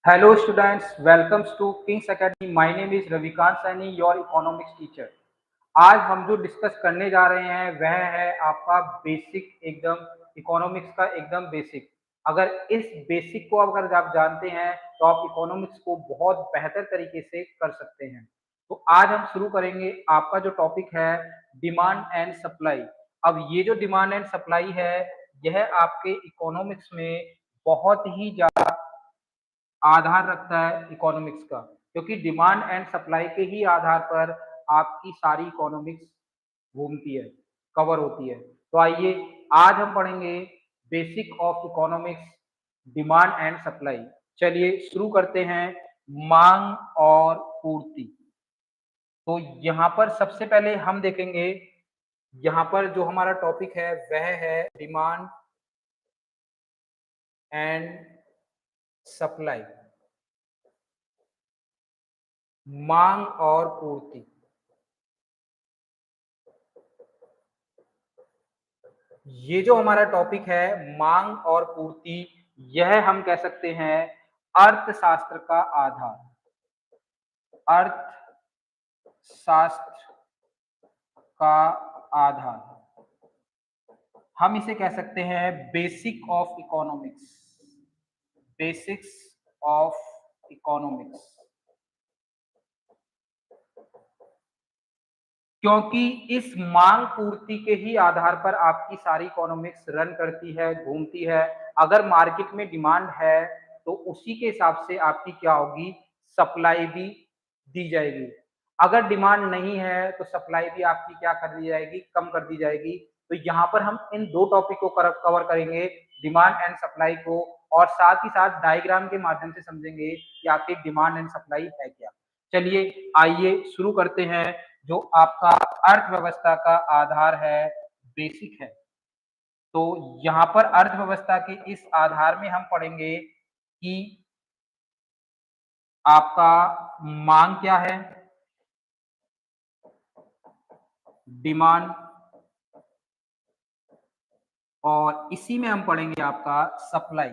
Hello students, welcomes to King's Academy. My name is Ravikant Saini, your economics teacher. आज हम जो discuss करने जा रहे हैं वह है आपका बेसिक एकदम इकोनॉमिक्स का एकदम बेसिक। अगर इस बेसिक को अगर आप जानते हैं तो आप इकोनॉमिक्स को बहुत बेहतर तरीके से कर सकते हैं। तो आज हम शुरू करेंगे आपका जो टॉपिक है डिमांड एंड सप्लाई। अब ये जो डिमांड एंड सप्लाई है यह आपके इकोनॉमिक्स में बहुत ही ज्यादा आधार रखता है इकोनॉमिक्स का, क्योंकि डिमांड एंड सप्लाई के ही आधार पर आपकी सारी इकोनॉमिक्स घूमती है, कवर होती है। तो आइए आज हम पढ़ेंगे basic of economics, demand and supply. चलिए शुरू करते हैं। मांग और पूर्ति। तो यहाँ पर सबसे पहले हम देखेंगे, यहाँ पर जो हमारा टॉपिक है वह है डिमांड एंड सप्लाई, मांग और पूर्ति। ये जो हमारा टॉपिक है मांग और पूर्ति, यह हम कह सकते हैं अर्थशास्त्र का आधार, अर्थशास्त्र का आधार। हम इसे कह सकते हैं basic of economics, basics of economics. क्योंकि इस मांग पूर्ति के ही आधार पर आपकी सारी इकोनॉमिक्स रन करती है, घूमती है। अगर मार्केट में डिमांड है तो उसी के हिसाब से आपकी क्या होगी, सप्लाई भी दी जाएगी। अगर डिमांड नहीं है तो सप्लाई भी आपकी क्या कर दी जाएगी, कम कर दी जाएगी। तो यहाँ पर हम इन दो टॉपिक को कवर करेंगे, डिमांड एंड सप्लाई को, और साथ ही साथ डायग्राम के माध्यम से समझेंगे कि आपकी डिमांड एंड सप्लाई है क्या। चलिए आइए शुरू करते हैं। जो आपका अर्थव्यवस्था का आधार है, बेसिक है। तो यहाँ पर अर्थव्यवस्था के इस आधार में हम पढ़ेंगे कि आपका मांग क्या है, डिमांड, और इसी में हम पढ़ेंगे आपका सप्लाई,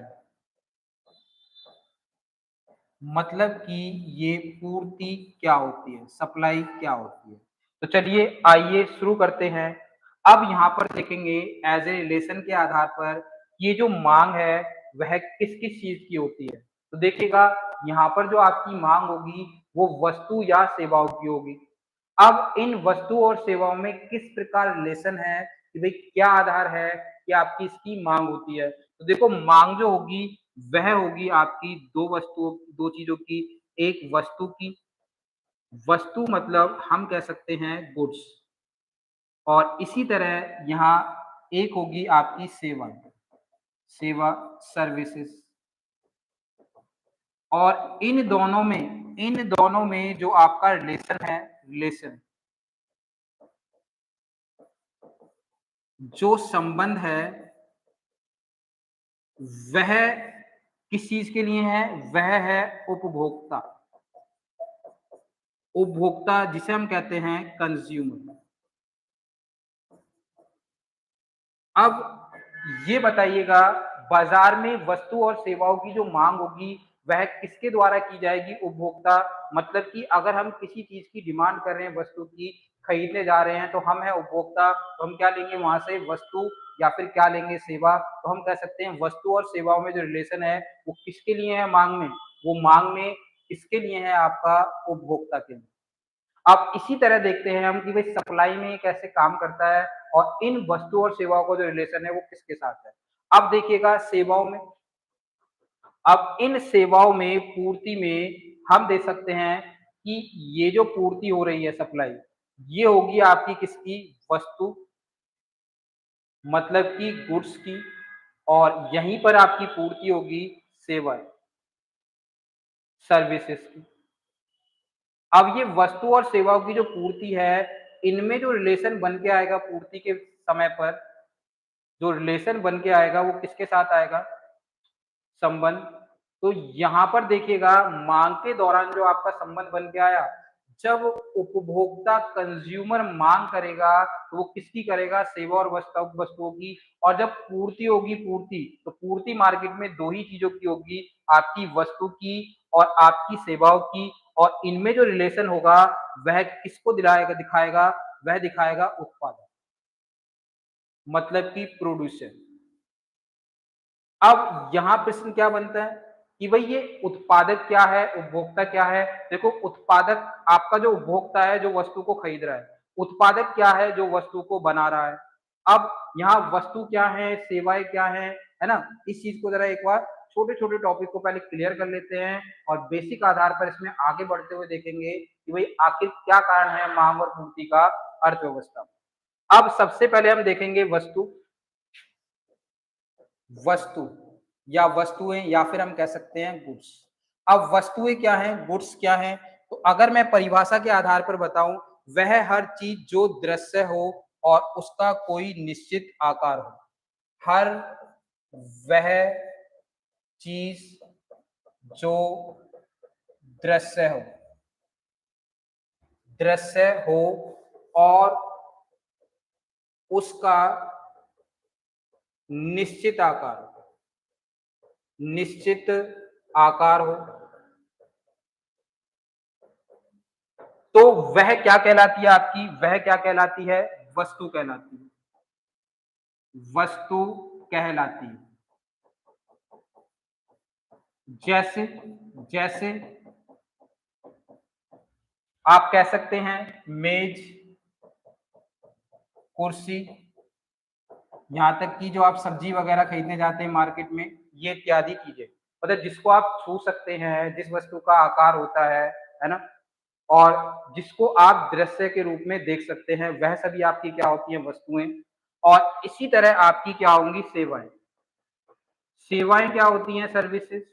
मतलब कि ये पूर्ति क्या होती है, सप्लाई क्या होती है। तो चलिए आइए शुरू करते हैं। अब यहाँ पर देखेंगे एज ए रिलेशन के आधार पर ये जो मांग है वह किस किस चीज की होती है। तो देखिएगा यहाँ पर जो आपकी मांग होगी वो वस्तु या सेवाओं की होगी। अब इन वस्तु और सेवाओं में किस प्रकार रिलेशन है कि भाई क्या आधार है कि आपकी इसकी मांग होती है। तो देखो मांग जो होगी वह होगी आपकी दो वस्तुओं, दो चीजों की। एक वस्तु की, वस्तु मतलब हम कह सकते हैं गुड्स, और इसी तरह यहाँ एक होगी आपकी सेवा, सेवा सर्विसेज। और इन दोनों में जो आपका रिलेशन है, रिलेशन जो संबंध है वह किस चीज के लिए है, वह है उपभोक्ता, उपभोक्ता जिसे हम कहते हैं कंज्यूमर। अब ये बताइएगा बाजार में वस्तु और सेवाओं की जो मांग होगी वह किसके द्वारा की जाएगी, उपभोक्ता। मतलब कि अगर हम किसी चीज की डिमांड कर रहे हैं, वस्तु की खरीदने जा रहे हैं, तो हम है उपभोक्ता, तो हम क्या लेंगे वहां से, वस्तु, या फिर क्या लेंगे, सेवा। तो हम कह सकते हैं वस्तु और सेवाओं में जो रिलेशन है वो किसके लिए है, मांग में, वो मांग में किसके लिए है, आपका उपभोक्ता के लिए। अब इसी तरह देखते हैं हम कि भाई सप्लाई में कैसे काम करता है और इन वस्तु और सेवाओं का जो रिलेशन है वो किसके साथ है। अब देखिएगा सेवाओं में, अब इन सेवाओं में पूर्ति में हम देख सकते हैं कि ये जो पूर्ति हो रही है, सप्लाई, ये होगी आपकी किसकी, वस्तु मतलब कि गुड्स की, और यहीं पर आपकी पूर्ति होगी सेवा, सर्विसेज की। अब ये वस्तु और सेवाओं की जो पूर्ति है, इनमें जो रिलेशन बन के आएगा पूर्ति के समय पर, जो रिलेशन बन के आएगा वो किसके साथ आएगा, संबंध। तो यहाँ पर देखिएगा मांग के दौरान जो आपका संबंध बन के आया, जब उपभोक्ता कंज्यूमर मांग करेगा तो वो किसकी करेगा, सेवा और वस्तुओं की। और जब पूर्ति होगी, पूर्ति तो पूर्ति मार्केट में दो ही चीजों की होगी, आपकी वस्तु की और आपकी सेवाओं की। और इनमें जो रिलेशन होगा वह किसको दिलाएगा, दिखाएगा, वह दिखाएगा उत्पादन, मतलब कि प्रोड्यूसर। अब यहाँ प्रश्न क्या बनता है कि भाई ये उत्पादक क्या है, उपभोक्ता क्या है। देखो उत्पादक आपका जो उपभोक्ता है, जो वस्तु को खरीद रहा है। उत्पादक क्या है, जो वस्तु को बना रहा है। अब यहाँ वस्तु क्या है, सेवाएं क्या है ना। इस चीज को जरा एक बार छोटे छोटे टॉपिक को पहले क्लियर कर लेते हैं और बेसिक आधार पर इसमें आगे बढ़ते हुए देखेंगे कि भाई आखिर क्या कारण है मांग और पूर्ति का अर्थव्यवस्था। अब सबसे पहले हम देखेंगे वस्तु, वस्तु या वस्तुएं, या फिर हम कह सकते हैं गुड्स। अब वस्तुएं क्या हैं, गुड्स क्या हैं। तो अगर मैं परिभाषा के आधार पर बताऊं, वह हर चीज जो दृश्य हो और उसका कोई निश्चित आकार हो। हर वह चीज जो दृश्य हो, दृश्य हो और उसका निश्चित आकार हो, निश्चित आकार हो, तो वह क्या कहलाती है आपकी, वह क्या कहलाती है, वस्तु कहलाती है, वस्तु कहलाती है। जैसे जैसे आप कह सकते हैं मेज, कुर्सी, यहां तक कि जो आप सब्जी वगैरह खरीदने जाते हैं मार्केट में, ये इत्यादि चीजें, मतलब जिसको आप छू सकते हैं, जिस वस्तु का आकार होता है ना, और जिसको आप दृश्य के रूप में देख सकते हैं, वह सभी आपकी क्या होती हैं, वस्तुएं। और इसी तरह आपकी क्या होंगी, सेवाएं। सेवाएं क्या होती हैं, सर्विसेज।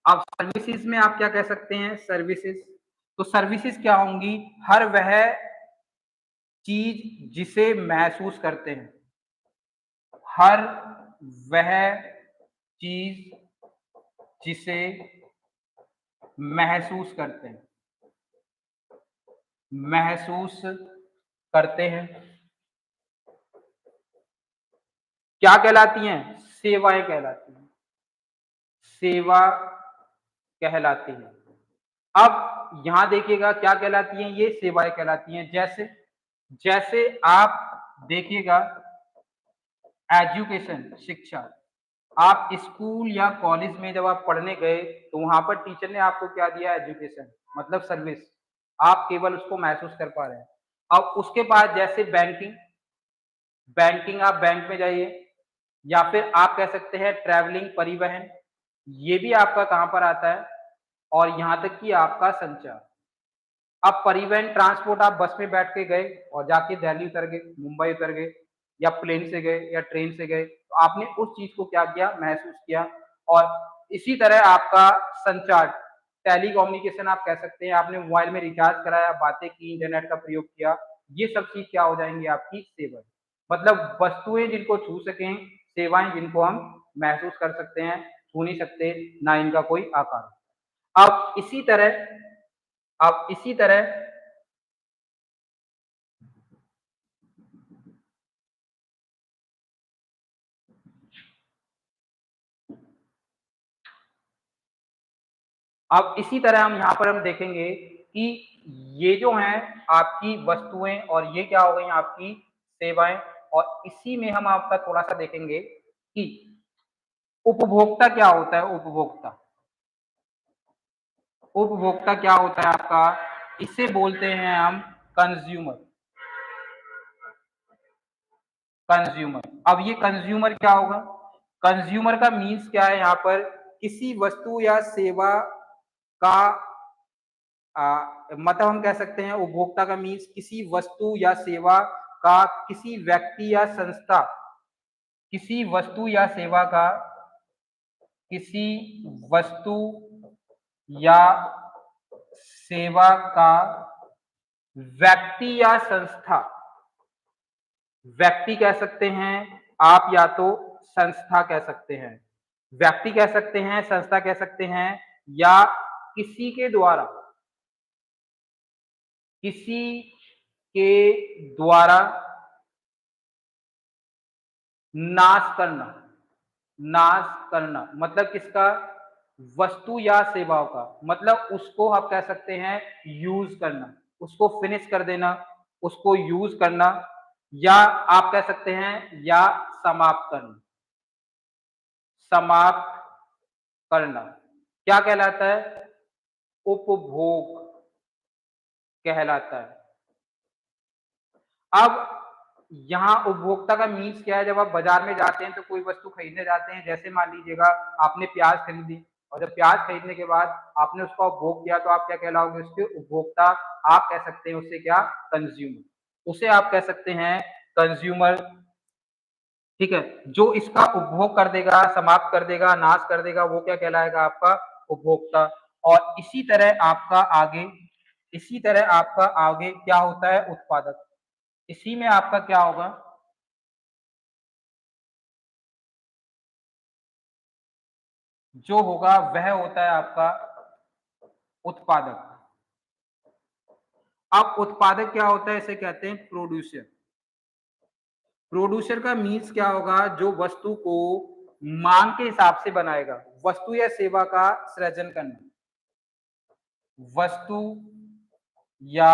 अब सर्विसेज में आप क्या कह सकते हैं, सर्विसेज। तो सर्विसेज क्या होंगी, हर वह चीज जिसे महसूस करते हैं, हर वह चीज जिसे महसूस करते हैं, महसूस करते हैं, क्या कहलाती हैं, सेवाएं कहलाती हैं, सेवा कहलाती है। अब यहां देखिएगा क्या कहलाती हैं, ये सेवाएं कहलाती हैं। जैसे जैसे आप देखिएगा एजुकेशन, शिक्षा। आप स्कूल या कॉलेज में जब आप पढ़ने गए तो वहां पर टीचर ने आपको क्या दिया, एजुकेशन, मतलब सर्विस। आप केवल उसको महसूस कर पा रहे हैं। अब उसके बाद जैसे बैंकिंग, बैंकिंग आप बैंक में जाइए, या फिर आप कह सकते हैं ट्रैवलिंग, परिवहन, ये भी आपका कहां पर आता है। और यहां तक कि आपका संचार। अब परिवहन, ट्रांसपोर्ट, आप बस में बैठ के गए और जाके दिल्ली उतर गए, मुंबई उतर गए, या प्लेन से गए या ट्रेन से गए, तो आपने उस चीज को क्या किया, महसूस किया। और इसी तरह आपका संचार, टेलीकम्युनिकेशन आप कह सकते हैं, आपने मोबाइल में रिचार्ज कराया, बातें की, इंटरनेट का प्रयोग किया, ये सब चीज क्या हो जाएंगी, आपकी सेवा। मतलब वस्तुएं जिनको छू सकें, सेवाएं जिनको हम महसूस कर सकते हैं, छू नहीं सकते, ना इनका कोई आकार। अब इसी तरह, अब इसी तरह अब इसी तरह हम यहाँ पर हम देखेंगे कि ये जो हैं आपकी वस्तुएं, और ये क्या हो गई आपकी सेवाएं। और इसी में हम आपका थोड़ा सा देखेंगे कि उपभोक्ता क्या होता है, उपभोक्ता। उपभोक्ता क्या होता है आपका, इसे बोलते हैं हम कंज्यूमर, कंज्यूमर। अब ये कंज्यूमर क्या होगा, कंज्यूमर का मीन्स क्या है यहाँ पर, किसी वस्तु या सेवा का मतलब हम कह सकते हैं उपभोक्ता का मीन्स किसी वस्तु या सेवा का किसी व्यक्ति या संस्था, किसी वस्तु या सेवा का किसी वस्तु या सेवा का व्यक्ति या संस्था, व्यक्ति कह सकते हैं आप, या तो संस्था कह सकते हैं, व्यक्ति कह सकते हैं, संस्था कह सकते हैं, या किसी के द्वारा, किसी के द्वारा नाश करना, नाश करना मतलब किसका? वस्तु या सेवाओं का, मतलब उसको आप कह सकते हैं यूज करना, उसको फिनिश कर देना, उसको यूज करना, या आप कह सकते हैं या समाप्त करना, समाप्त करना क्या कहलाता है? उपभोग कहलाता है। अब यहाँ उपभोक्ता का मीन्स क्या है? जब आप बाजार में जाते हैं तो कोई वस्तु खरीदने जाते हैं, जैसे मान लीजिएगा आपने प्याज खरीदी और जब प्याज खरीदने के बाद आपने उसका उपभोग किया तो आप क्या कहलाओगे? उसके उपभोक्ता। आप कह सकते हैं उससे क्या? कंज्यूमर, उसे आप कह सकते हैं कंज्यूमर। ठीक है, जो इसका उपभोग कर देगा, समाप्त कर देगा, नाश कर देगा, वो क्या कहलाएगा? आपका उपभोक्ता। और इसी तरह आपका आगे क्या होता है? उत्पादक। इसी में आपका क्या होगा? जो होगा वह होता है आपका उत्पादक। अब उत्पादक क्या होता है? इसे कहते हैं प्रोड्यूसर। प्रोड्यूसर का मीन्स क्या होगा? जो वस्तु को मांग के हिसाब से बनाएगा, वस्तु या सेवा का सृजन करना, वस्तु या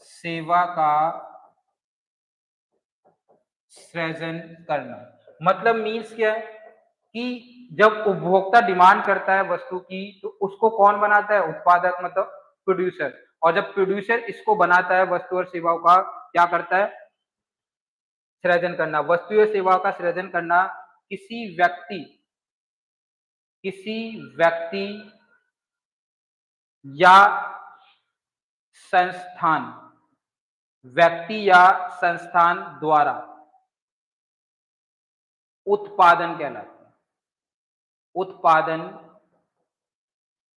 सेवा का सृजन करना। मतलब मीन्स क्या है कि जब उपभोक्ता डिमांड करता है वस्तु की तो उसको कौन बनाता है? उत्पादक मतलब प्रोड्यूसर। और जब प्रोड्यूसर इसको बनाता है वस्तु और सेवाओं का, क्या करता है? सृजन करना। वस्तु या सेवाओं का सृजन करना किसी व्यक्ति किसी व्यक्ति या संस्थान व्यक्ति या संस्थान द्वारा उत्पादन कहलाता है। उत्पादन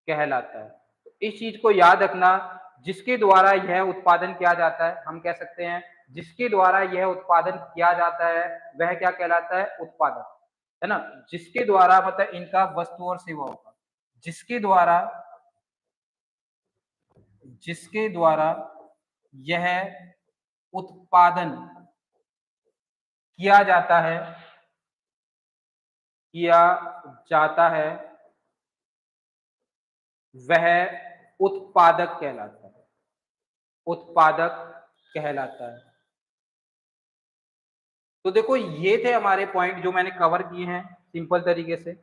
कहलाता है। तो इस चीज को याद रखना, जिसके द्वारा यह उत्पादन किया जाता है, हम कह सकते हैं जिसके द्वारा यह उत्पादन किया जाता है वह क्या कहलाता है? उत्पादक, है ना। जिसके द्वारा मतलब इनका वस्तु और सेवाओं का, जिसके द्वारा जिसके द्वारा यह उत्पादन किया जाता है किया जाता है वह उत्पादक कहलाता है। उत्पादक कहलाता है। तो देखो ये थे हमारे पॉइंट जो मैंने कवर किए हैं सिंपल तरीके से।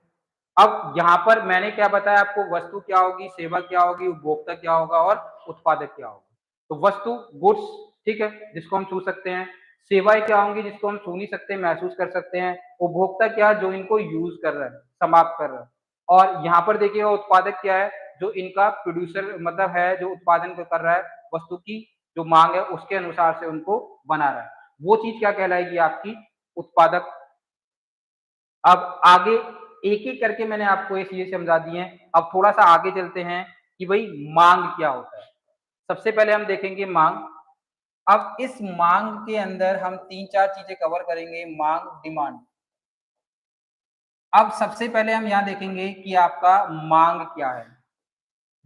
अब यहाँ पर मैंने क्या बताया आपको? वस्तु क्या होगी, सेवा क्या होगी, उपभोक्ता क्या होगा और उत्पादक क्या होगा। तो वस्तु गुड्स, ठीक है, जिसको हम छू सकते हैं। सेवाएं क्या होंगी? जिसको हम छू नहीं सकते, महसूस कर सकते हैं। उपभोक्ता क्या? जो इनको यूज कर रहा है, समाप्त कर रहा है। और यहाँ पर देखिएगा उत्पादक क्या है? जो इनका प्रोड्यूसर मतलब है, जो उत्पादन कर रहा है, वस्तु की जो मांग है उसके अनुसार से उनको बना रहा है, वो चीज क्या कहलाएगी? आपकी उत्पादक। अब आगे एक एक करके मैंने आपको ये चीजें समझा दी हैं। अब थोड़ा सा आगे चलते हैं कि भाई मांग क्या होता है। सबसे पहले हम देखेंगे मांग। अब इस मांग के अंदर हम तीन चार चीजें कवर करेंगे। मांग, डिमांड। अब सबसे पहले हम यहाँ देखेंगे कि आपका मांग क्या है।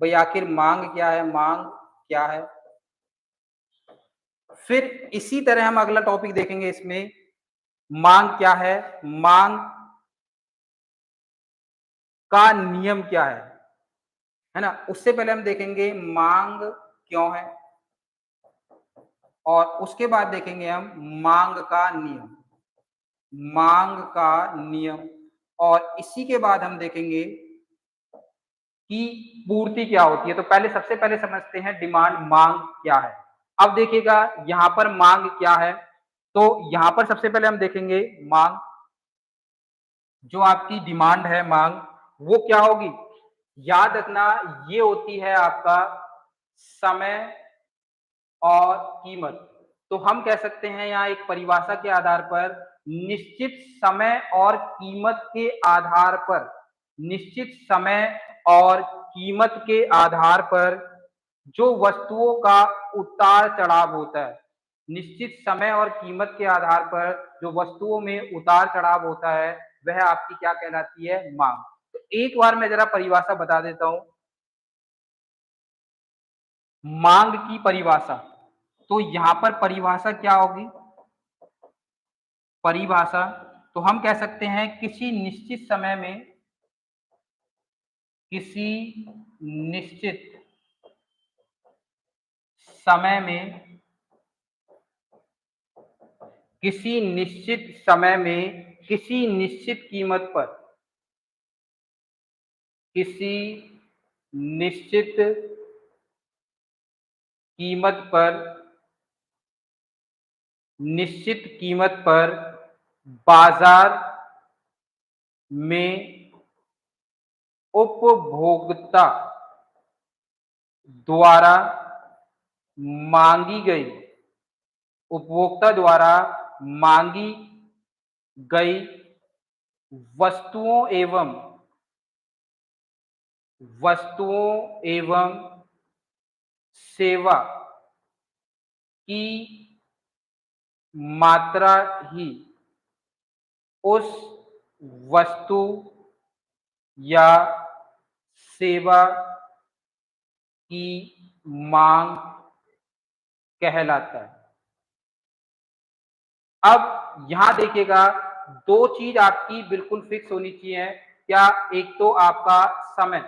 भाई आखिर मांग क्या है? मांग क्या है? फिर इसी तरह हम अगला टॉपिक देखेंगे इसमें, मांग क्या है, मांग का नियम क्या है ना। उससे पहले हम देखेंगे मांग क्यों है, और उसके बाद देखेंगे हम मांग का नियम। मांग का नियम। और इसी के बाद हम देखेंगे कि पूर्ति क्या होती है। तो पहले सबसे पहले समझते हैं डिमांड, मांग क्या है। अब देखिएगा यहाँ पर मांग क्या है। तो यहाँ पर सबसे पहले हम देखेंगे मांग, जो आपकी डिमांड है, मांग वो क्या होगी? याद रखना, ये होती है आपका समय और कीमत। तो हम कह सकते हैं यहाँ एक परिभाषा के आधार पर, निश्चित समय और कीमत के आधार पर, निश्चित समय और कीमत के आधार पर जो वस्तुओं का उतार चढ़ाव होता है, निश्चित समय और कीमत के आधार पर जो वस्तुओं में उतार चढ़ाव होता है वह आपकी क्या कहलाती है? मांग। तो एक बार मैं जरा परिभाषा बता देता हूं। मांग की परिभाषा, तो यहां पर परिभाषा क्या होगी? परिभाषा, तो हम कह सकते हैं किसी निश्चित समय में, किसी निश्चित समय में, किसी निश्चित समय में, किसी निश्चित कीमत पर, किसी निश्चित कीमत पर, निश्चित कीमत पर बाजार में उपभोक्ता द्वारा मांगी गई, उपभोक्ता द्वारा मांगी गई वस्तुओं एवं सेवा की मात्रा ही उस वस्तु या सेवा की मांग कहलाता है। अब यहां देखिएगा, दो चीज आपकी बिल्कुल फिक्स होनी चाहिए। क्या? एक तो आपका समय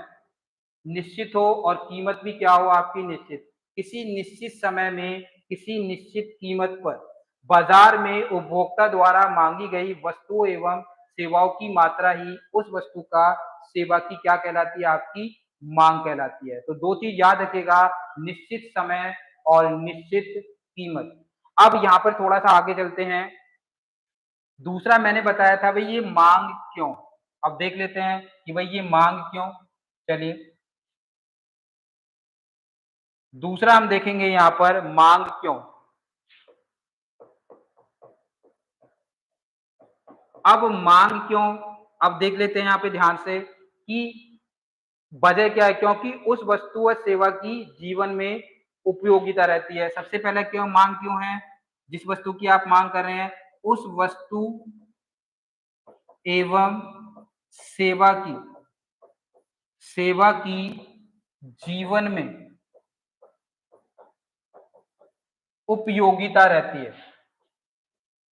निश्चित हो और कीमत भी क्या हो आपकी निश्चित। किसी निश्चित समय में, किसी निश्चित कीमत पर बाजार में उपभोक्ता द्वारा मांगी गई वस्तुओं एवं सेवाओं की मात्रा ही उस वस्तु का, सेवा की क्या कहलाती है? आपकी मांग कहलाती है। तो दो चीज याद रखिएगा, निश्चित समय और निश्चित कीमत। अब यहाँ पर थोड़ा सा आगे चलते हैं। दूसरा मैंने बताया था भाई ये मांग क्यों, अब देख लेते हैं कि भाई ये मांग क्यों। चलिए दूसरा हम देखेंगे यहाँ पर मांग क्यों। अब मांग क्यों, अब देख लेते हैं यहाँ पे ध्यान से कि वजह क्या है। क्योंकि उस वस्तु व सेवा की जीवन में उपयोगिता रहती है। सबसे पहले क्यों मांग क्यों है? जिस वस्तु की आप मांग कर रहे हैं उस वस्तु एवं सेवा की, सेवा की जीवन में उपयोगिता रहती है।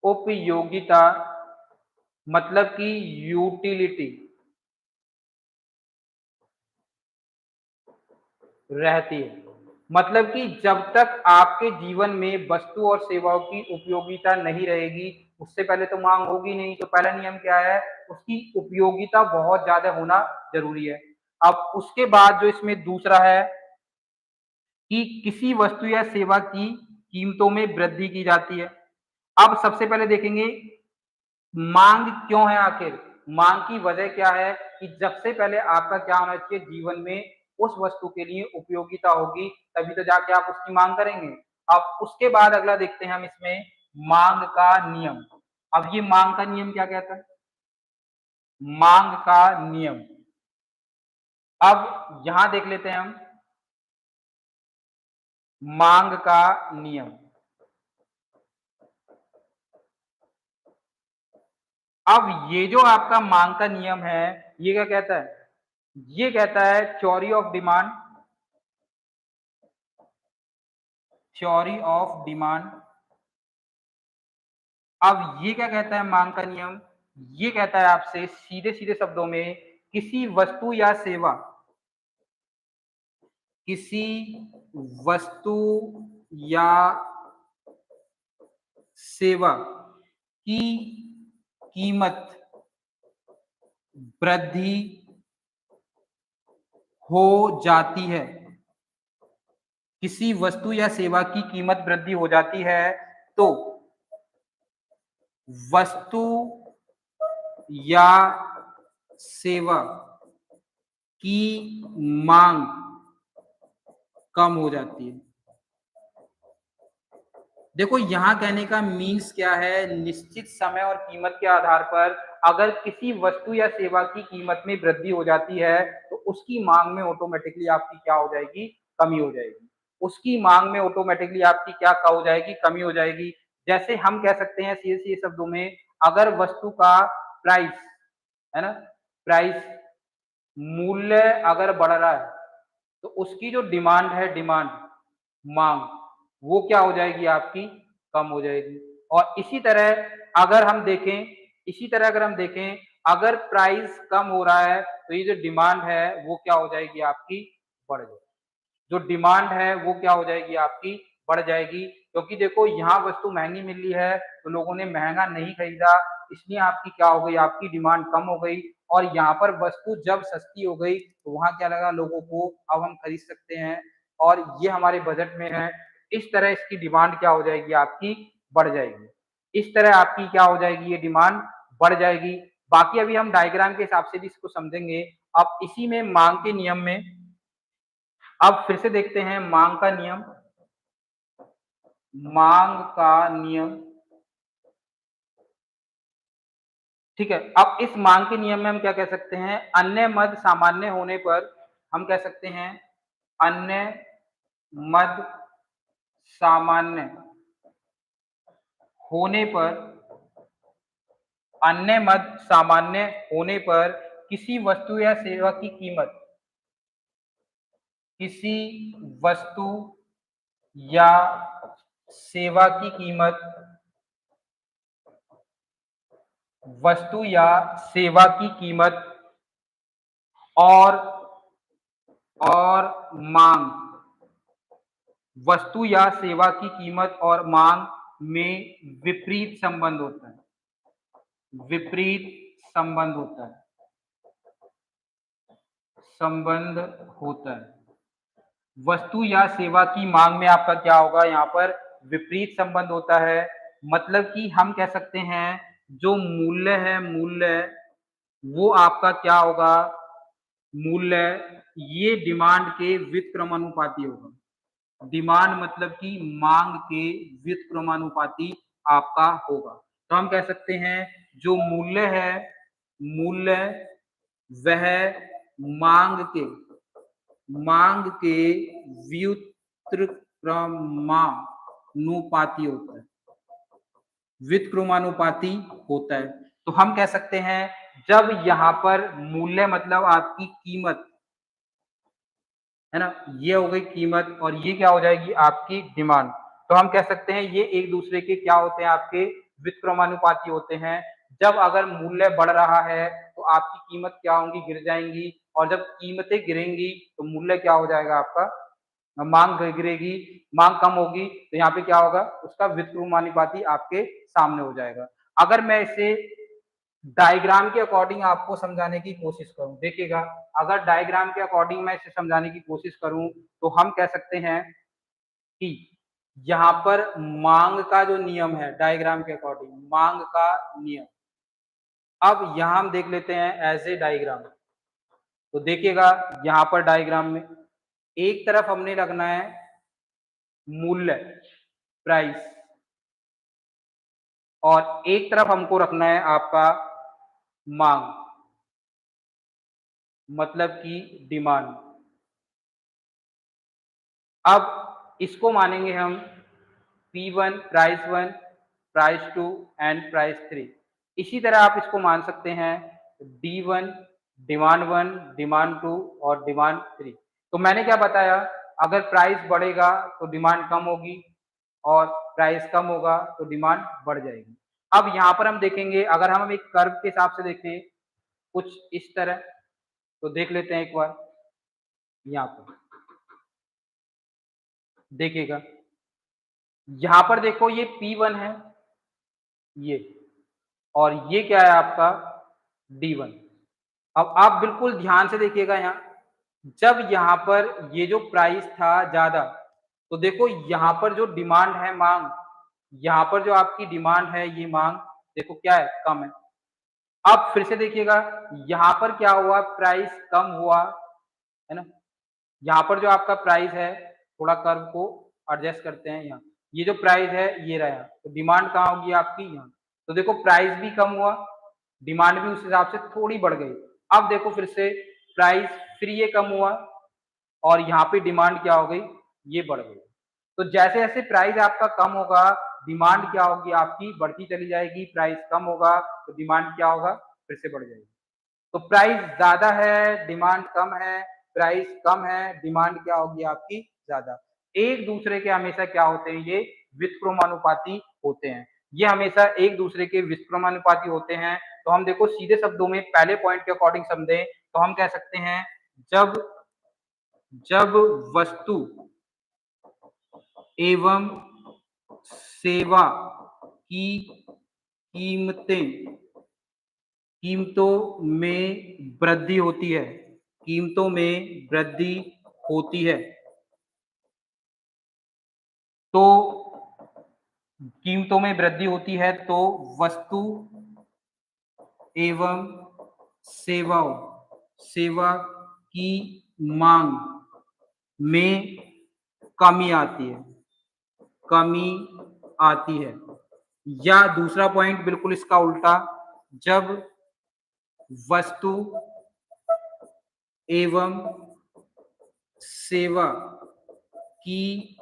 उपयोगिता मतलब कि यूटिलिटी रहती है। मतलब कि जब तक आपके जीवन में वस्तु और सेवाओं की उपयोगिता नहीं रहेगी, उससे पहले तो मांग होगी नहीं। तो पहला नियम क्या है? उसकी उपयोगिता बहुत ज्यादा होना जरूरी है। अब उसके बाद जो इसमें दूसरा है कि किसी वस्तु या सेवा की कीमतों में वृद्धि की जाती है। अब सबसे पहले देखेंगे मांग क्यों है। आखिर मांग की वजह क्या है? कि जब से पहले आपका क्या होना चाहिए, जीवन में उस वस्तु के लिए उपयोगिता होगी, तभी तो जाके आप उसकी मांग करेंगे। अब उसके बाद अगला देखते हैं हम इसमें मांग का नियम। अब ये मांग का नियम क्या कहता है? मांग का नियम, अब यहां देख लेते हैं हम मांग का नियम। अब ये जो आपका मांग का नियम है, ये क्या कहता है? ये कहता है theory of demand, theory of demand. अब ये क्या कहता है मांग का नियम? ये कहता है आपसे सीधे सीधे शब्दों में, किसी वस्तु या सेवा, किसी वस्तु या सेवा की कीमत वृद्धि हो जाती है। किसी वस्तु या सेवा की कीमत वृद्धि हो जाती है तो वस्तु या सेवा की मांग कम हो जाती है। देखो यहां कहने का मीन्स क्या है, निश्चित समय और कीमत के आधार पर अगर किसी वस्तु या सेवा की कीमत में वृद्धि हो जाती है तो उसकी मांग में ऑटोमेटिकली आपकी क्या हो जाएगी? कमी हो जाएगी। उसकी मांग में ऑटोमेटिकली आपकी क्या हो जाएगी? कमी हो जाएगी। जैसे हम कह सकते हैं सीधे सीधे शब्दों में, अगर वस्तु का प्राइस है ना, प्राइस मूल्य अगर बढ़ रहा है तो उसकी जो डिमांड है, डिमांड मांग वो क्या हो जाएगी आपकी, कम हो जाएगी। और इसी तरह अगर हम देखें, अगर प्राइस कम हो रहा है तो ये जो डिमांड है वो क्या हो जाएगी आपकी, बढ़ जाएगी। जो डिमांड है वो क्या हो जाएगी आपकी, बढ़ जाएगी, क्योंकि देखो यहाँ वस्तु महंगी मिल रही है तो लोगों ने महंगा नहीं खरीदा, इसलिए आपकी क्या हो गई, आपकी डिमांड कम हो गई। और यहाँ पर वस्तु जब सस्ती हो गई तो वहां क्या लगा लोगों को, अब हम खरीद सकते हैं और ये हमारे बजट में है। इस तरह इसकी डिमांड क्या हो जाएगी आपकी, बढ़ जाएगी। इस तरह आपकी क्या हो जाएगी, ये डिमांड बढ़ जाएगी। बाकी अभी हम डायग्राम के हिसाब से भी इसको समझेंगे। अब इसी में मांग के नियम में अब फिर से देखते हैं मांग का नियम। मांग का नियम, ठीक है। अब इस मांग के नियम में हम क्या कह सकते हैं, अन्य मद सामान्य होने पर हम कह सकते हैं अन्य मद सामान्य होने पर, अन्य मद सामान्य होने पर किसी वस्तु या सेवा की कीमत, किसी वस्तु या सेवा की कीमत, वस्तु या सेवा की कीमत और मांग, वस्तु या सेवा की कीमत और मांग में विपरीत संबंध होता है, विपरीत संबंध होता है, संबंध होता है। वस्तु या सेवा की मांग में आपका क्या होगा, यहाँ पर विपरीत संबंध होता है। मतलब कि हम कह सकते हैं जो मूल्य है, मूल्य वो आपका क्या होगा, मूल्य ये डिमांड के व्युत्क्रमानुपाती होगा। डिमांड मतलब कि मांग के व्युत्क्रमानुपाती आपका होगा। तो हम कह सकते हैं जो मूल्य है, मूल्य वह मांग के व्युत्क्रमानुपाती होता है, व्युत्क्रमानुपाती होता है। तो हम कह सकते हैं जब यहाँ पर मूल्य मतलब आपकी कीमत है ना, ये हो गई कीमत और ये क्या हो जाएगी आपकी डिमांड। तो हम कह सकते हैं ये एक दूसरे के क्या होते हैं, आपके व्युत्क्रमानुपाती होते हैं। जब अगर मूल्य बढ़ रहा है तो आपकी कीमत क्या होंगी, गिर जाएंगी, और जब कीमतें गिरेंगी तो मूल्य क्या हो जाएगा आपका, मांग गिरेगी, मांग कम होगी तो यहाँ पे क्या होगा, उसका व्युत्क्रमानुपाती आपके सामने हो जाएगा। अगर मैं इसे डायग्राम के अकॉर्डिंग आपको समझाने की कोशिश करूं, देखिएगा अगर डायग्राम के अकॉर्डिंग मैं इसे समझाने की कोशिश करूं तो हम कह सकते हैं कि यहाँ पर मांग का जो नियम है, डायग्राम के अकॉर्डिंग मांग का नियम, अब यहाँ हम देख लेते हैं एज ए डायग्राम। तो देखिएगा यहाँ पर डायग्राम में एक तरफ हमने रखना है मूल्य, प्राइस, और एक तरफ हमको रखना है आपका मांग मतलब कि डिमांड। अब इसको मानेंगे हम P1 price 1, price 2 and price 3। इसी तरह आप इसको मान सकते हैं D1, डिमांड 1, डिमांड 2 और डिमांड 3। तो मैंने क्या बताया, अगर प्राइस बढ़ेगा तो डिमांड कम होगी और प्राइस कम होगा तो डिमांड बढ़ जाएगी। अब यहाँ पर हम देखेंगे, अगर हम एक कर्व के हिसाब से देखें कुछ इस तरह, तो देख लेते हैं एक बार। यहाँ पर देखिएगा, यहाँ पर देखो ये P1 है ये, और ये क्या है आपका D1। अब आप बिल्कुल ध्यान से देखिएगा, यहाँ जब यहाँ पर ये जो प्राइस था ज्यादा, तो देखो यहाँ पर जो डिमांड है, मांग, यहाँ पर जो आपकी डिमांड है ये मांग देखो क्या है, कम है। अब फिर से देखिएगा यहाँ पर क्या हुआ, प्राइस कम हुआ है ना। यहाँ पर जो आपका प्राइस है, थोड़ा कर्व को एडजस्ट करते हैं, यहाँ ये जो प्राइस है ये रहा, तो डिमांड कहाँ होगी आपकी, यहाँ। तो देखो प्राइस भी कम हुआ, डिमांड भी उस हिसाब से थोड़ी बढ़ गई। अब देखो फिर से प्राइस फिर ये कम हुआ और यहाँ पे डिमांड क्या हो गई, ये बढ़ गई। तो जैसे जैसे प्राइस आपका कम होगा डिमांड क्या होगी आपकी, बढ़ती चली जाएगी। प्राइस कम होगा तो डिमांड क्या होगा, फिर से बढ़ जाएगी। तो प्राइस ज्यादा है डिमांड कम है, प्राइस कम है डिमांड क्या होगी आपकी ज्यादा। एक दूसरे के हमेशा क्या होते हैं, ये व्युत्क्रमानुपाती होते हैं। ये हमेशा एक दूसरे के व्युत्क्रमानुपाती होते हैं। तो हम देखो सीधे शब्दों में पहले पॉइंट के अकॉर्डिंग समझें तो हम कह सकते हैं जब जब वस्तु एवं सेवा की कीमतें कीमतों में वृद्धि होती है, कीमतों में वृद्धि होती है, तो कीमतों में वृद्धि होती है तो वस्तु एवं सेवाओं सेवा की मांग में कमी आती है, कमी आती है। या दूसरा पॉइंट बिल्कुल इसका उल्टा, जब वस्तु एवं सेवा की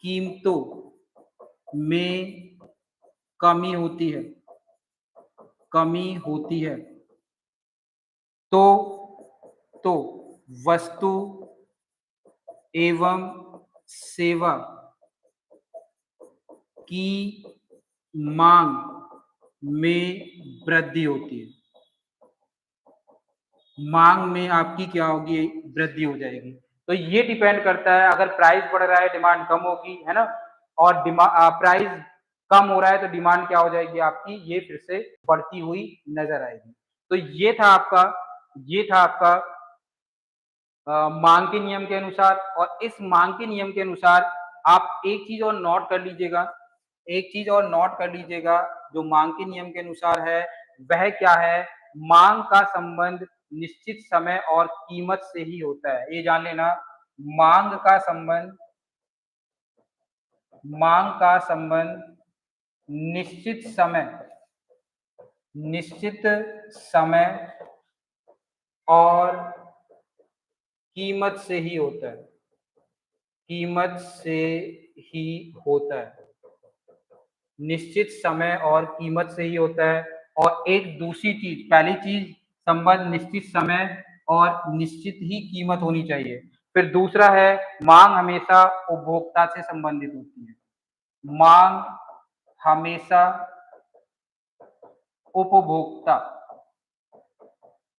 कीमतों में कमी होती है, कमी होती है, तो तो वस्तु एवं सेवा की मांग में वृद्धि होती है, मांग में आपकी क्या होगी, वृद्धि हो जाएगी। तो ये डिपेंड करता है, अगर प्राइस बढ़ रहा है डिमांड कम होगी, है ना, और प्राइस कम हो रहा है तो डिमांड क्या हो जाएगी आपकी, ये फिर से बढ़ती हुई नजर आएगी। तो ये था आपका मांग के नियम के अनुसार। और इस मांग के नियम के अनुसार आप एक चीज और नोट कर लीजिएगा, एक चीज और नोट कर लीजिएगा, जो मांग के नियम के अनुसार है वह क्या है, मांग का संबंध निश्चित समय और कीमत से ही होता है, ये जान लेना। मांग का संबंध मांग का संबंध निश्चित समय निश्चित समय और कीमत से ही होता है, कीमत से ही होता है, निश्चित समय और कीमत से ही होता है। और एक दूसरी चीज, पहली चीज संबंध निश्चित समय और निश्चित ही कीमत होनी चाहिए। फिर दूसरा है मांग हमेशा उपभोक्ता से संबंधित होती है, मांग हमेशा उपभोक्ता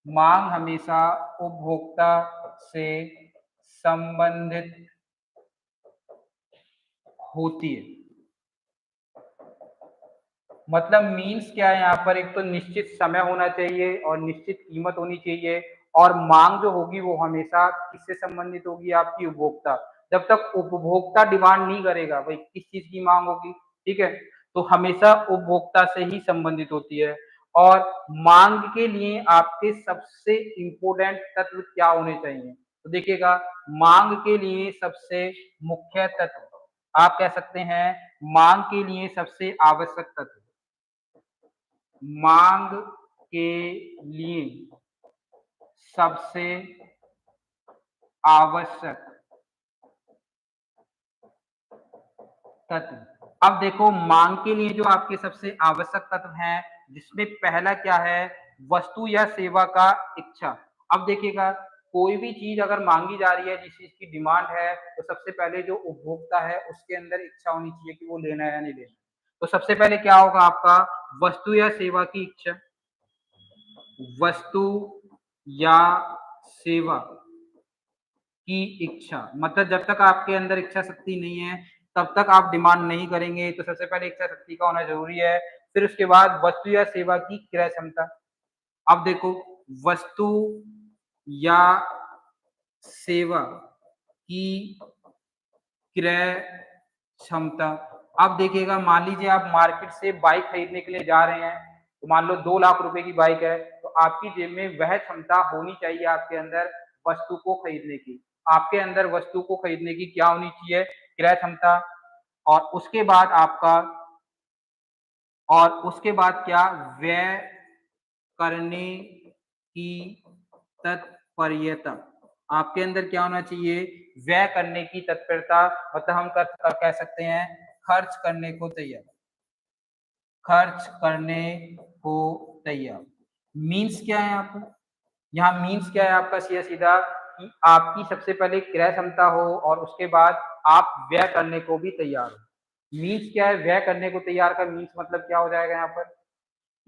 मांग हमेशा उपभोक्ता से संबंधित होती है। मतलब मीन्स क्या है यहाँ पर, एक तो निश्चित समय होना चाहिए और निश्चित कीमत होनी चाहिए, और मांग जो होगी वो हमेशा किससे संबंधित होगी, आपकी उपभोक्ता। जब तक उपभोक्ता डिमांड नहीं करेगा भाई किस चीज की मांग होगी, ठीक है, तो हमेशा उपभोक्ता से ही संबंधित होती है। और मांग के लिए आपके सबसे इंपोर्टेंट तत्व क्या होने चाहिए, तो देखिएगा, मांग के लिए सबसे मुख्य तत्व, आप कह सकते हैं मांग के लिए सबसे आवश्यक तत्व, मांग के लिए सबसे आवश्यक तत्व। अब देखो मांग के लिए जो आपके सबसे आवश्यक तत्व हैं, जिसमें पहला क्या है, वस्तु या सेवा का इच्छा। अब देखिएगा, कोई भी चीज अगर मांगी जा रही है, जिस चीज की डिमांड है, तो सबसे पहले जो उपभोक्ता है उसके अंदर इच्छा होनी चाहिए कि वो लेना है या नहीं लेना। तो सबसे पहले क्या होगा आपका, वस्तु या सेवा की इच्छा, वस्तु या सेवा की इच्छा। मतलब जब तक आपके अंदर इच्छा शक्ति नहीं है तब तक आप डिमांड नहीं करेंगे। तो सबसे पहले इच्छा शक्ति का होना जरूरी है। फिर उसके बाद वस्तु या सेवा की क्रय क्षमता। अब देखो, वस्तु या सेवा की क्रय क्षमता। अब देखिएगा, मान लीजिए आप मार्केट से बाइक खरीदने के लिए जा रहे हैं, तो मान लो 2 लाख रुपए की बाइक है, तो आपकी जेब में वह क्षमता होनी चाहिए आपके अंदर वस्तु को खरीदने की। आपके अंदर वस्तु को खरीदने की क्या होनी चाहिए, क्रय क्षमता। और उसके बाद आपका और उसके बाद क्या, व्यय करने की तत्परता। आपके अंदर क्या होना चाहिए, व्यय करने की तत्परता। मतलब हम कह सकते हैं खर्च करने को तैयार, खर्च करने को तैयार। मीन्स क्या है यहाँ पर, यहाँ मीन्स क्या है आपका, सीधा सीधा कि आपकी सबसे पहले क्रय क्षमता हो और उसके बाद आप व्यय करने को भी तैयार हो। मीन्स क्या है व्यय करने को तैयार का मीन्स मतलब क्या हो जाएगा यहाँ पर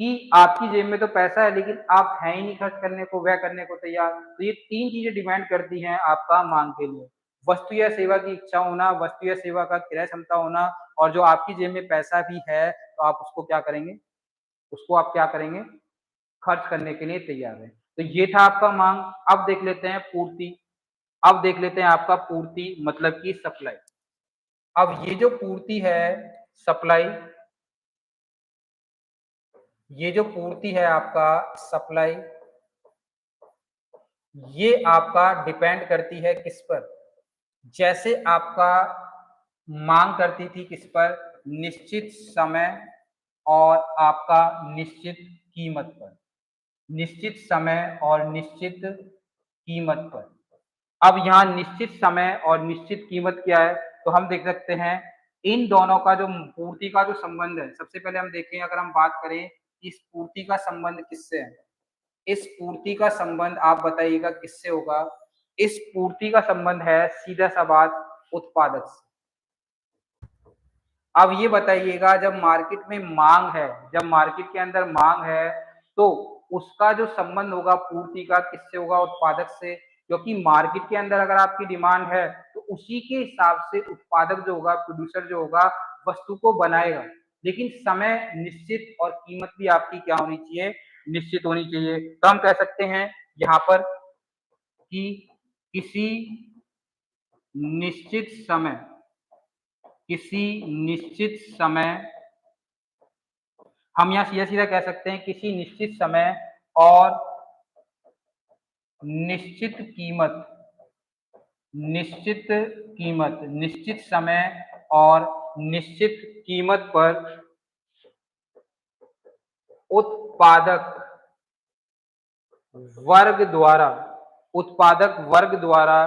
कि आपकी जेब में तो पैसा है लेकिन आप हैं ही नहीं खर्च करने को, व्यय करने को तैयार। तो ये 3 चीज़ें डिमांड करती हैं आपका माँग के लिए। वस्तु या सेवा की इच्छा होना, वस्तु या सेवा का क्रय क्षमता होना और जो आपकी जेब में पैसा भी है, तो आप उसको क्या करेंगे? उसको आप क्या करेंगे? खर्च करने के लिए तैयार हैं। तो ये था आपका माँग। अब देख लेते हैं पूर्ति। अब देख लेते हैं आपका पूर्ति मतलब कि सप्लाई। अब ये जो पूर्ति है, सप्लाई, ये जो पूर्ति है आपका सप्लाई, ये आपका डिपेंड करती है किस पर? जैसे आपका मांग करती थी किस पर? निश्चित समय और आपका निश्चित कीमत पर। निश्चित समय और निश्चित कीमत पर। अब यहाँ निश्चित समय और निश्चित कीमत क्या है? तो हम देख सकते हैं इन दोनों का जो पूर्ति का जो संबंध है, सबसे पहले हम देखें अगर हम बात करें इस पूर्ति का संबंध किससे है? इस पूर्ति का संबंध आप बताइएगा किससे होगा? इस पूर्ति का संबंध है सीधा-सा बात उत्पादक से। अब ये बताइएगा जब मार्केट में माँग है, जब मार्केट के अंदर माँग है, तो उसका जो संबंध होगा पूर्ति का किससे होगा? उत्पादक से। क्योंकि मार्केट के अंदर अगर आपकी डिमांड है, तो उसी के हिसाब से उत्पादक जो होगा, प्रोड्यूसर जो होगा, वस्तु को बनाएगा। लेकिन समय निश्चित और कीमत भी आपकी क्या होनी चाहिए? निश्चित होनी चाहिए। तो हम कह सकते हैं यहाँ पर कि किसी निश्चित समय, किसी निश्चित समय, हम यहाँ सीधा-सीधा कह सकते हैं किसी निश्चित समय और निश्चित कीमत, निश्चित कीमत, निश्चित समय और निश्चित कीमत पर उत्पादक वर्ग द्वारा, उत्पादक वर्ग द्वारा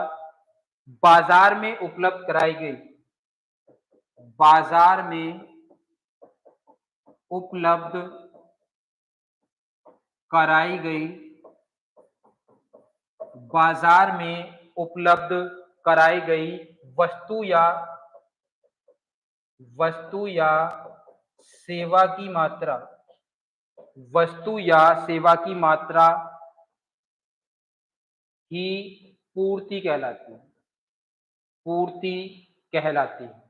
बाजार में उपलब्ध कराई गई, बाजार में उपलब्ध कराई गई, बाजार में उपलब्ध कराई गई वस्तु या सेवा की मात्रा, वस्तु या सेवा की मात्रा ही पूर्ति कहलाती है, पूर्ति कहलाती है।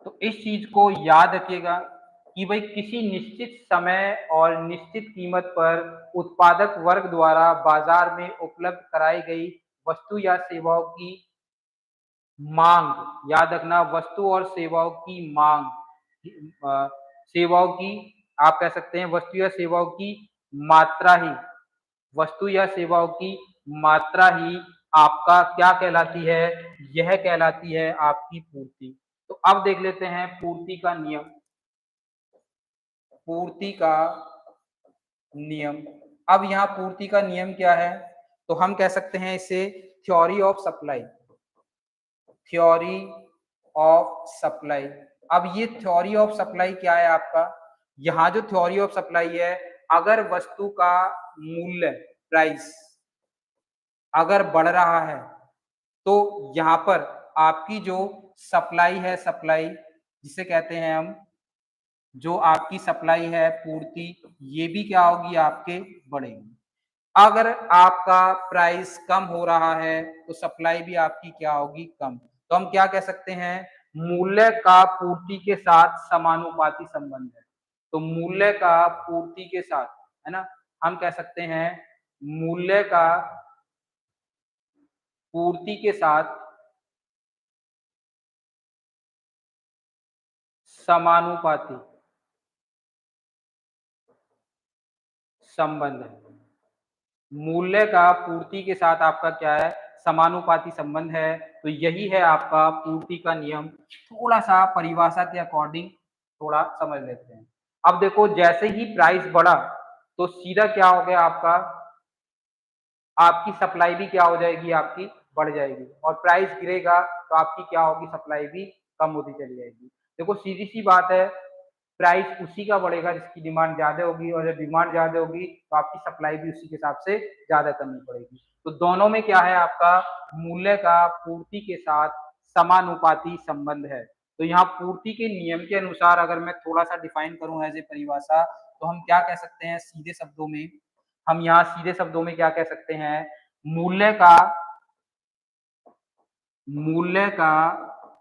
तो इस चीज को याद रखिएगा कि भाई किसी निश्चित समय और निश्चित कीमत पर उत्पादक वर्ग द्वारा बाजार में उपलब्ध कराई गई वस्तु या सेवाओं की मांग, याद रखना वस्तु और सेवाओं की मांग, सेवाओं की, आप कह सकते हैं वस्तु या सेवाओं की मात्रा ही, वस्तु या सेवाओं की मात्रा ही आपका क्या कहलाती है? यह कहलाती है आपकी पूर्ति। तो अब देख लेते हैं पूर्ति का नियम। पूर्ति का नियम, अब यहाँ पूर्ति का नियम क्या है? तो हम कह सकते हैं इसे theory of supply, theory of supply. अब ये थ्योरी ऑफ सप्लाई क्या है आपका? यहाँ जो थ्योरी ऑफ सप्लाई है, अगर वस्तु का मूल्य, प्राइस अगर बढ़ रहा है, तो यहाँ पर आपकी जो सप्लाई है, सप्लाई जिसे कहते हैं हम, जो आपकी सप्लाई है पूर्ति, ये भी क्या होगी? आपके बढ़ेगी। अगर आपका प्राइस कम हो रहा है तो सप्लाई भी आपकी क्या होगी? कम। तो हम क्या कह सकते हैं? मूल्य का पूर्ति के साथ समानुपाती संबंध है। तो मूल्य का पूर्ति के साथ, है ना, हम कह सकते हैं मूल्य का पूर्ति के साथ समानुपाती संबंध है। मूल्य का पूर्ति के साथ आपका क्या है? समानुपाती संबंध है। तो यही है आपका पूर्ति का नियम। थोड़ा सा परिभाषा के अकॉर्डिंग थोड़ा समझ लेते हैं। अब देखो जैसे ही प्राइस बढ़ा तो सीधा क्या हो गया आपका? आपकी सप्लाई भी क्या हो जाएगी? आपकी बढ़ जाएगी। और प्राइस गिरेगा तो आपकी क्या होगी? सप्लाई भी कम होती चली जाएगी। देखो सीधी सी बात है, प्राइस उसी का बढ़ेगा जिसकी डिमांड ज़्यादा होगी, और जब डिमांड ज़्यादा होगी तो आपकी सप्लाई भी उसी के हिसाब से ज़्यादा करनी पड़ेगी। तो दोनों में क्या है, आपका मूल्य का पूर्ति के साथ समानुपाती संबंध है। तो यहाँ पूर्ति के नियम के अनुसार अगर मैं थोड़ा-सा डिफाइन करूँ एज़ ए परिभाषा, तो हम क्या कह सकते हैं सीधे शब्दों में, हम यहाँ सीधे शब्दों में क्या कह सकते हैं, मूल्य का मूल्य का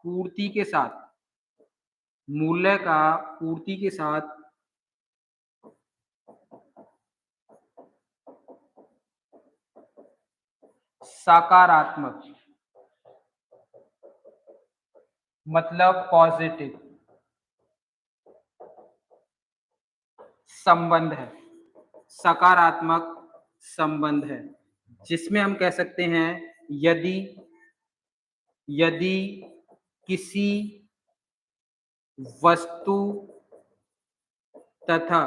पूर्ति के साथ मूल्य का पूर्ति के साथ सकारात्मक मतलब पॉजिटिव संबंध है, सकारात्मक संबंध है, जिसमें हम कह सकते हैं यदि यदि किसी वस्तु तथा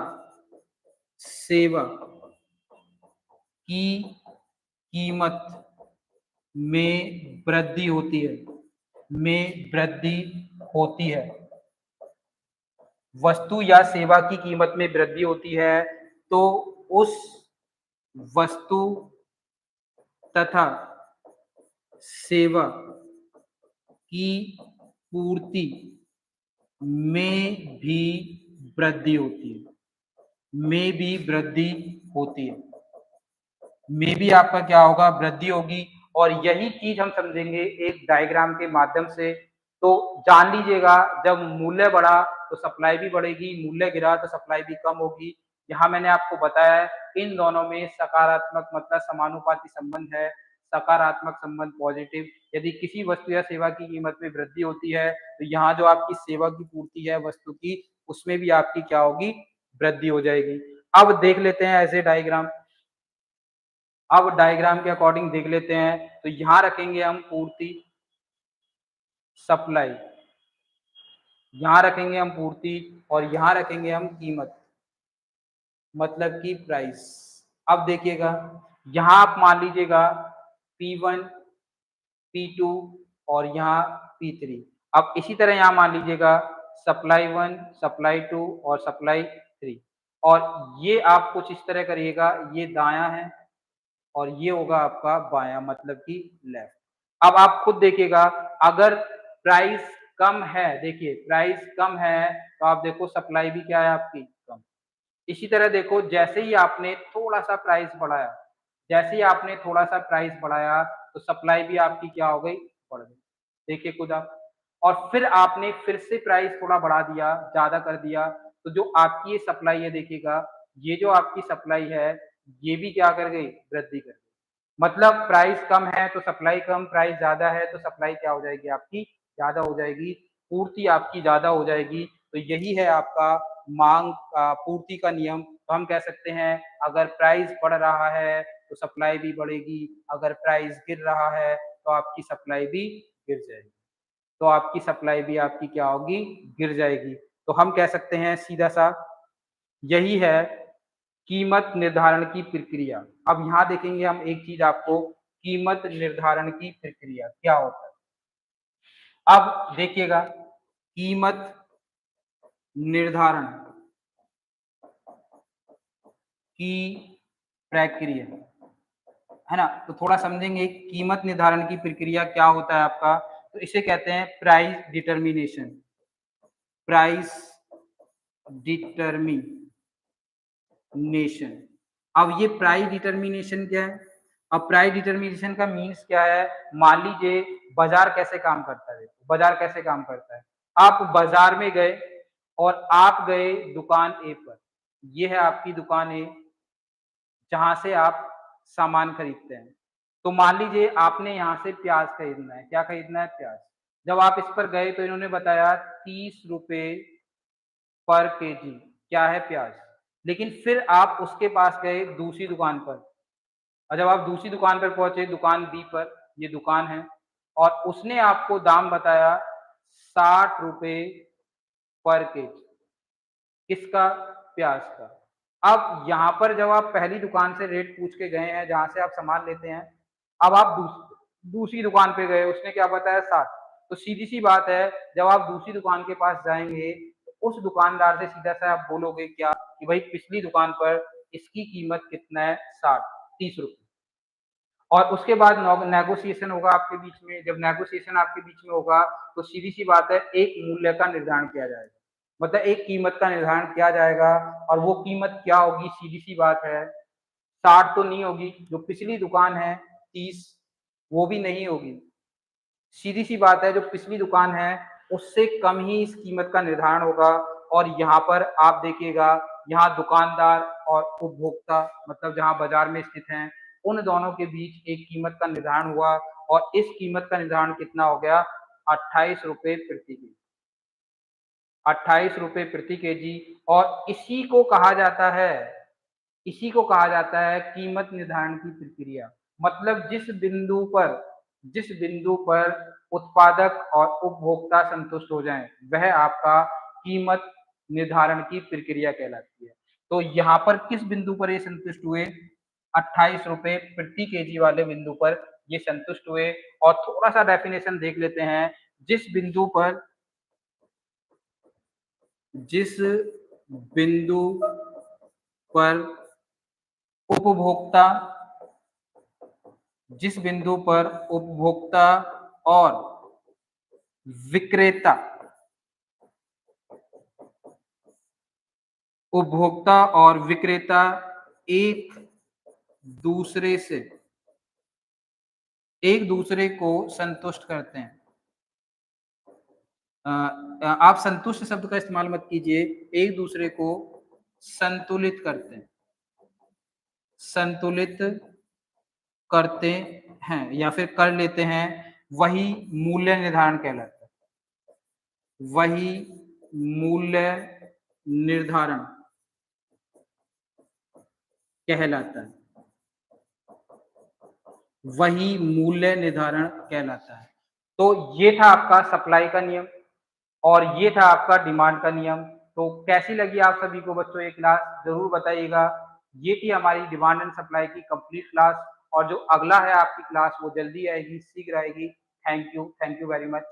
सेवा की कीमत में वृद्धि होती है, में वृद्धि होती है, वस्तु या सेवा की कीमत में वृद्धि होती है, तो उस वस्तु तथा सेवा की पूर्ति में भी वृद्धि होती है, में भी वृद्धि होती है, में भी आपका क्या होगा, वृद्धि होगी। और यही चीज हम समझेंगे एक डायग्राम के माध्यम से। तो जान लीजिएगा, जब मूल्य बढ़ा तो सप्लाई भी बढ़ेगी, मूल्य गिरा तो सप्लाई भी कम होगी। यहाँ मैंने आपको बताया है इन दोनों में सकारात्मक मतलब समानुपाती संबंध है, सकारात्मक संबंध पॉजिटिव। यदि किसी वस्तु या सेवा की कीमत में वृद्धि होती है तो यहाँ जो आपकी सेवा की पूर्ति है वस्तु की, उसमें भी आपकी क्या होगी, वृद्धि हो जाएगी। अब देख लेते हैं ऐसे डायग्राम, अब डायग्राम के अकॉर्डिंग देख लेते हैं। तो यहाँ रखेंगे हम पूर्ति सप्लाई, यहाँ रखेंगे हम पूर्ति, और यहाँ रखेंगे हम कीमत मतलब की प्राइस। अब देखिएगा, यहाँ आप मान लीजिएगा P1 P2 और यहाँ P3। अब इसी तरह यहाँ मान लीजिएगा सप्लाई 1 सप्लाई 2 और सप्लाई 3, और ये आप कुछ इस तरह करिएगा, ये दायां है और ये होगा आपका बायां मतलब कि लेफ्ट। अब आप खुद देखिएगा, अगर प्राइस कम है, देखिए प्राइस कम है तो आप देखो सप्लाई भी क्या है आपकी कम। इसी तरह देखो, जैसे ही आपने थोड़ा सा प्राइस बढ़ाया, जैसे ही आपने थोड़ा सा प्राइस बढ़ाया तो सप्लाई भी आपकी क्या हो गई, बढ़ गई। देखिए खुद आप, और फिर आपने फिर से प्राइस थोड़ा बढ़ा दिया, ज्यादा कर दिया, तो जो आपकी ये सप्लाई है देखिएगा, ये जो आपकी सप्लाई है ये भी क्या कर गई, वृद्धि कर गई। मतलब प्राइस कम है तो सप्लाई कम, प्राइस ज्यादा है तो सप्लाई क्या हो जाएगी आपकी, ज्यादा हो जाएगी, पूर्ति आपकी ज्यादा हो जाएगी। तो यही है आपका मांग पूर्ति का नियम। तो हम कह सकते हैं अगर प्राइस बढ़ रहा है तो सप्लाई भी बढ़ेगी, अगर प्राइस गिर रहा है तो आपकी सप्लाई भी गिर जाएगी, तो आपकी सप्लाई भी आपकी क्या होगी, गिर जाएगी। तो हम कह सकते हैं सीधा सा यही है कीमत निर्धारण की प्रक्रिया। अब यहाँ देखेंगे हम एक चीज आपको, कीमत निर्धारण की प्रक्रिया क्या होता है। अब देखिएगा, कीमत निर्धारण की प्रक्रिया है ना, तो थोड़ा समझेंगे कीमत निर्धारण की प्रक्रिया क्या होता है आपका। तो इसे कहते हैं प्राइस डिटर्मिनेशन, प्राइस डिटर्मिनेशन। अब ये प्राइस डिटर्मिनेशन क्या है, अब प्राइस डिटर्मिनेशन का मीन्स क्या है, मान लीजिए बाजार कैसे काम करता है, बाजार कैसे काम करता है। आप बाजार में गए और आप गए दुकान ए पर, ये है आपकी दुकान ए जहां से आप सामान खरीदते हैं। तो मान लीजिए आपने यहाँ से प्याज खरीदना है, क्या खरीदना है, प्याज। जब आप इस पर गए तो इन्होंने बताया 30 रुपए पर केजी क्या है, प्याज। लेकिन फिर आप उसके पास गए दूसरी दुकान पर, और जब आप दूसरी दुकान पर पहुंचे, दुकान बी पर, ये दुकान है, और उसने आपको दाम बताया 60 रुपए पर केजी, किसका, प्याज का। अब यहाँ पर जब आप पहली दुकान से रेट पूछ के गए हैं जहां से आप सामान लेते हैं, अब आप दूसरी दुकान पे गए, उसने क्या बताया 60। तो सीधी सी बात है, जब आप दूसरी दुकान के पास जाएंगे उस दुकानदार से सीधा सा आप बोलोगे क्या कि भाई पिछली दुकान पर इसकी कीमत कितना है 60 30 रुपए और उसके बाद नेगोशिएशन होगा आपके बीच में। जब नेगोशिएशन आपके बीच में होगा तो सीधी सी बात है एक मूल्य का निर्धारण किया जाएगा, मतलब एक कीमत का निर्धारण किया जाएगा और वो कीमत क्या होगी सीधी सी बात है 60 तो नहीं होगी, जो पिछली दुकान है 30 वो भी नहीं होगी। सीधी सी बात है जो पिछली दुकान है उससे कम ही इस कीमत का निर्धारण होगा और यहाँ पर आप देखिएगा यहाँ दुकानदार और उपभोक्ता मतलब जहाँ बाजार में स्थित हैं उन दोनों के बीच एक कीमत का निर्धारण हुआ और इस कीमत का निर्धारण कितना हो गया 28 रुपए प्रति केजी। 28 रुपए प्रति केजी और इसी को कहा जाता है कीमत निर्धारण की प्रक्रिया। मतलब जिस बिंदु पर उत्पादक और उपभोक्ता संतुष्ट हो जाएं वह आपका कीमत निर्धारण की प्रक्रिया कहलाती है। तो यहाँ पर किस बिंदु पर ये संतुष्ट हुए 28 रुपए प्रति केजी वाले बिंदु पर ये संतुष्ट हुए और थोड़ा सा डेफिनेशन देख लेते हैं जिस बिंदु पर उपभोक्ता और विक्रेता एक दूसरे को संतुष्ट करते हैं। आप संतुष्ट शब्द का इस्तेमाल मत कीजिए, एक दूसरे को संतुलित करते हैं या फिर कर लेते हैं वही मूल्य निर्धारण कहलाता है। वही मूल्य निर्धारण कहलाता है। तो ये था आपका सप्लाई का नियम और ये था आपका डिमांड का नियम। तो कैसी लगी आप सभी को बच्चों ये क्लास जरूर बताइएगा। ये थी हमारी डिमांड एंड सप्लाई की कंप्लीट क्लास और जो अगला है आपकी क्लास वो जल्दी आएगी, शीघ्र आएगी। Thank you very much.